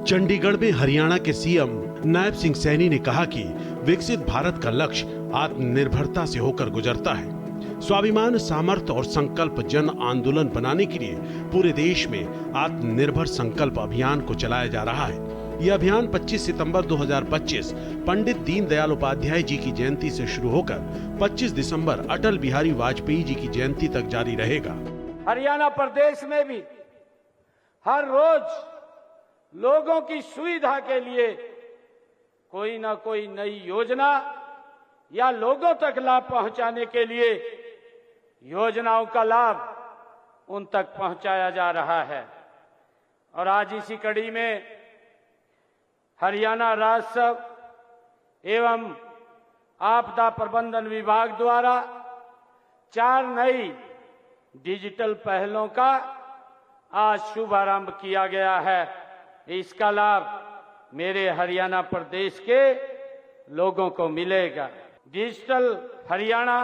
चंडीगढ़ में हरियाणा के सीएम नायब सिंह सैनी ने कहा कि विकसित भारत का लक्ष्य आत्मनिर्भरता से होकर गुजरता है। स्वाभिमान, सामर्थ्य और संकल्प जन आंदोलन बनाने के लिए पूरे देश में आत्मनिर्भर संकल्प अभियान को चलाया जा रहा है। यह अभियान 25 सितंबर 2025 पंडित दीनदयाल उपाध्याय जी की जयंती से शुरू होकर 25 दिसंबर अटल बिहारी वाजपेयी जी की जयंती तक जारी रहेगा। हरियाणा प्रदेश में भी हर रोज लोगों की सुविधा के लिए कोई ना कोई नई योजना या लोगों तक लाभ पहुंचाने के लिए योजनाओं का लाभ उन तक पहुंचाया जा रहा है। और आज इसी कड़ी में हरियाणा राजस्व एवं आपदा प्रबंधन विभाग द्वारा 4 नई डिजिटल पहलों का आज शुभारंभ किया गया है। इसका लाभ मेरे हरियाणा प्रदेश के लोगों को मिलेगा। डिजिटल हरियाणा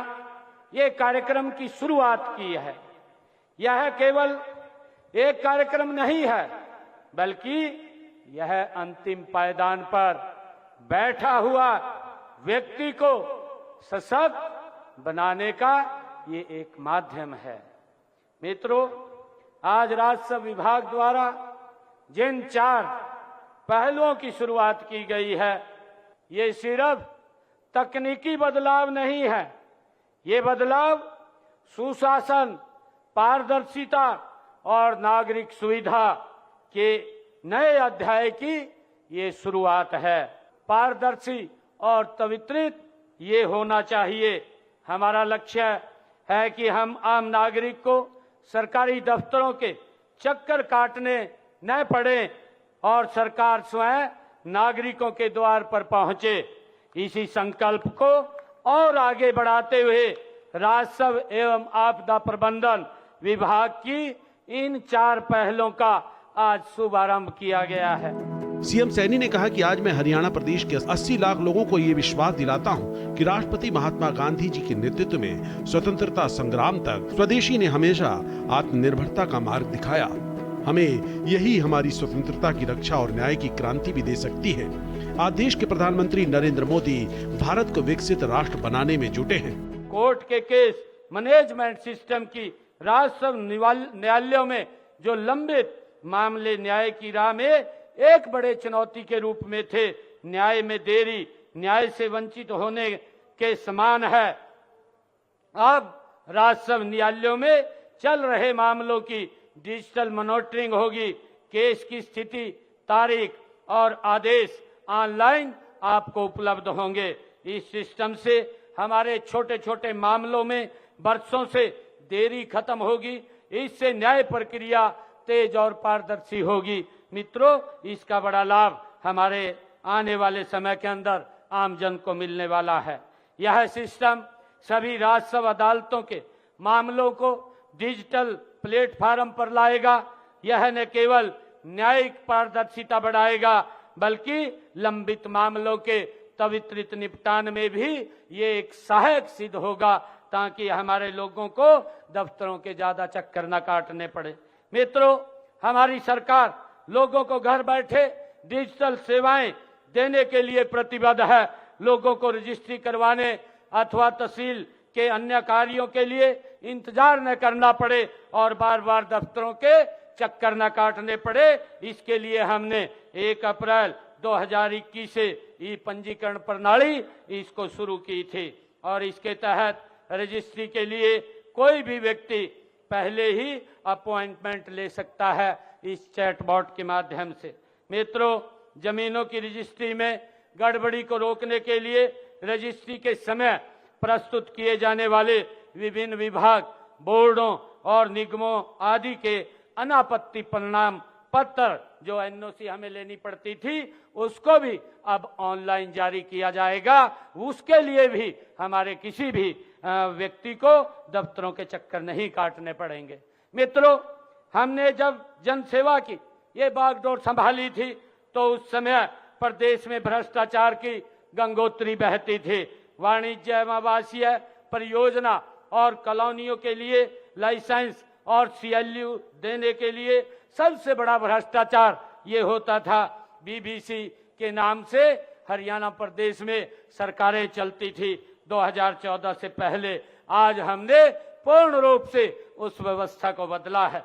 ये कार्यक्रम की शुरुआत की है। यह केवल एक कार्यक्रम नहीं है, बल्कि यह अंतिम पायदान पर बैठा हुआ व्यक्ति को सशक्त बनाने का ये एक माध्यम है। मित्रों, आज राजस्व विभाग द्वारा जिन 4 पहलुओं की शुरुआत की गई है, ये सिर्फ तकनीकी बदलाव नहीं है। ये बदलाव सुशासन, पारदर्शिता और नागरिक सुविधा के नए अध्याय की ये शुरुआत है। पारदर्शी और त्वरित ये होना चाहिए। हमारा लक्ष्य है कि हम आम नागरिक को सरकारी दफ्तरों के चक्कर काटने न पड़े और सरकार स्वयं नागरिकों के द्वार पर पहुंचे। इसी संकल्प को और आगे बढ़ाते हुए राजस्व एवं आपदा प्रबंधन विभाग की इन 4 पहलों का आज शुभारंभ किया गया है। सीएम सैनी ने कहा कि आज मैं हरियाणा प्रदेश के 80 लाख लोगों को ये विश्वास दिलाता हूं कि राष्ट्रपति महात्मा गांधी जी के नेतृत्व में स्वतंत्रता संग्राम तक स्वदेशी ने हमेशा आत्मनिर्भरता का मार्ग दिखाया। हमें यही हमारी स्वतंत्रता की रक्षा और न्याय की क्रांति भी दे सकती है। आज देश के प्रधानमंत्री नरेंद्र मोदी भारत को विकसित राष्ट्र बनाने में जुटे हैं। कोर्ट के केस मैनेजमेंट सिस्टम की राजस्व न्यायालयों में जो लंबित मामले न्याय की राह में एक बड़े चुनौती के रूप में थे, न्याय में देरी न्याय से वंचित होने के समान है। अब राजस्व न्यायालयों में चल रहे मामलों की डिजिटल मॉनिटरिंग होगी। केस की स्थिति, तारीख और आदेश ऑनलाइन आपको उपलब्ध होंगे। इस सिस्टम से हमारे छोटे छोटे मामलों में बरसों से देरी खत्म होगी। इससे न्याय प्रक्रिया तेज और पारदर्शी होगी। मित्रों, इसका बड़ा लाभ हमारे आने वाले समय के अंदर आम जन को मिलने वाला है। यह सिस्टम सभी राजस्व अदालतों के मामलों को डिजिटल प्लेटफार्म पर लाएगा। यह न केवल न्यायिक पारदर्शिता बढ़ाएगा, बल्कि लंबित मामलों के त्वरित निपटान में भी ये एक सहायक सिद्ध होगा, ताकि हमारे लोगों को दफ्तरों के ज्यादा चक्कर न काटने पड़े। मित्रों, हमारी सरकार लोगों को घर बैठे डिजिटल सेवाएं देने के लिए प्रतिबद्ध है। लोगों को रजिस्ट्री करवाने अथवा तहसील के अन्य कार्यों के लिए इंतजार न करना पड़े और बार बार दफ्तरों के चक्कर न काटने पड़े। इसके लिए हमने 1 अप्रैल 2021 से ई पंजीकरण प्रणाली इसको शुरू की थी और इसके तहत रजिस्ट्री के लिए कोई भी व्यक्ति पहले ही अपॉइंटमेंट ले सकता है इस चैटबॉट के माध्यम से। मित्रों, जमीनों की रजिस्ट्री में गड़बड़ी को रोकने के लिए रजिस्ट्री के समय प्रस्तुत किए जाने वाले विभिन्न विभाग, बोर्डों और निगमों आदि के अनापत्ति परिणाम पत्र जो एनओसी हमें लेनी पड़ती थी, उसको भी अब ऑनलाइन जारी किया जाएगा। उसके लिए भी हमारे किसी भी व्यक्ति को दफ्तरों के चक्कर नहीं काटने पड़ेंगे। मित्रों, हमने जब जन सेवा की ये बागडोर संभाली थी, तो उस समय प्रदेश में भ्रष्टाचार की गंगोत्री बहती थी। वाणिज्य एवं आवासीय परियोजना और कॉलोनियों के लिए लाइसेंस और सीएलयू देने के लिए सबसे बड़ा भ्रष्टाचार ये होता था। बीबीसी के नाम से हरियाणा प्रदेश में सरकारें चलती थी 2014 से पहले। आज हमने पूर्ण रूप से उस व्यवस्था को बदला है।